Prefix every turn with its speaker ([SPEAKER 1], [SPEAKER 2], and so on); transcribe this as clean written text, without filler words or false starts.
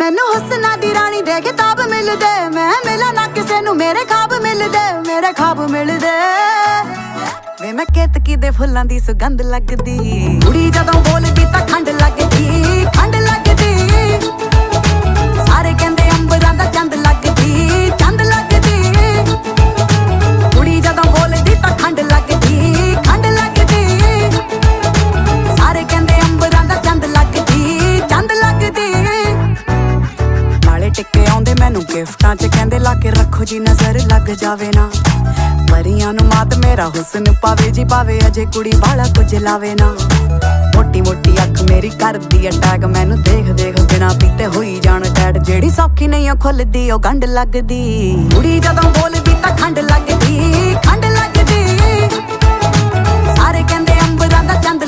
[SPEAKER 1] ਮੈਨੂੰ ਹੁਸਨਾ ਦੀ ਰਾਣੀ ਦੇ ਕਿਤਾਬ ਮਿਲਦੇ, ਮੈਂ ਮਿਲਾਂ ਨਾ ਕਿਸੇ ਨੂੰ ਮੇਰੇ ਖਾਬ ਮਿਲਦੇ, ਮੇਰੇ ਖਾਬ ਮਿਲਦੇ। ਵੇ ਮੈਂ ਕੇਤਕੀ ਦੇ ਫੁੱਲਾਂ ਦੀ ਸੁਗੰਧ ਲੱਗਦੀ, ਕੁੜੀ ਜਦੋਂ ਬੋਲਦੀ ਤਾਂ ਖੰਡ ਲੱਗਦੀ, ਖੰਡ ਲੱਗਦੀ। ਸਾਰੇ ਕਹਿੰਦੇ ਅੰਬਰਾਂ ਦਾ ਚੰਦ ਲੱਗਦੀ, ਚੰਦ ਲੱਗਦੀ। ਕੁੜੀ ਜਦੋਂ ਬੋਲਦੀ ਤਾਂ ਖੰਡ ਲੱਗਦੀ, ਖੰਡ ਲੱਗਦੀ। ਸਾਰੇ ਕਹਿੰਦੇ ਅੰਬਰਾਂ ਦਾ ਚੰਦ ਲੱਗਦੀ, ਚੰਦ ਲੱਗਦੀ। ਨਾਲੇ ਟਿੱਕੇ ਆਉਂਦੇ ਮੈਨੂੰ ਗਿਫਟਾਂ 'ਚ, ਕਹਿੰਦੇ ਲਾ ਕੇ ਰੱਖੋ ਜੀ ਨਜ਼ਰ ਲੱਗ ਜਾਵੇ ਨਾ। ਪਰੀਆਂ ਨੂੰ ਮਾਤ ਮੇਰਾ ਹੁਸਨ ਪਾਵੇ ਜੀ ਪਾਵੇ, ਅਜੇ ਕੁੜੀ ਵਾਲਾ ਕੁਝ ਲਾਵੇ ਨਾ। ਮੋਟੀ ਮੋਟੀ ਅੱਖ ਮੇਰੀ ਕਰਦੀ ਅਟੈਕ, ਮੈਨੂੰ ਦੇਖ ਦੇਖ ਬਿਨਾ ਪੀਤੇ ਹੋਈ ਜਾਣ ਟੈਟ। ਜਿਹੜੀ ਸੌਖੀ ਨਹੀਂ ਉਹ ਖੁੱਲਦੀ ਉਹ ਗੰਢ ਲੱਗਦੀ, ਕੁੜੀ ਜਦੋਂ ਬੋਲਦੀ ਤਾਂ ਖੰਡ ਲੱਗਦੀ, ਖੰਡ ਲੱਗਦੀ। ਸਾਰੇ ਕਹਿੰਦੇ ਅੰਬਰਾਂ ਦਾ ਚੰਦ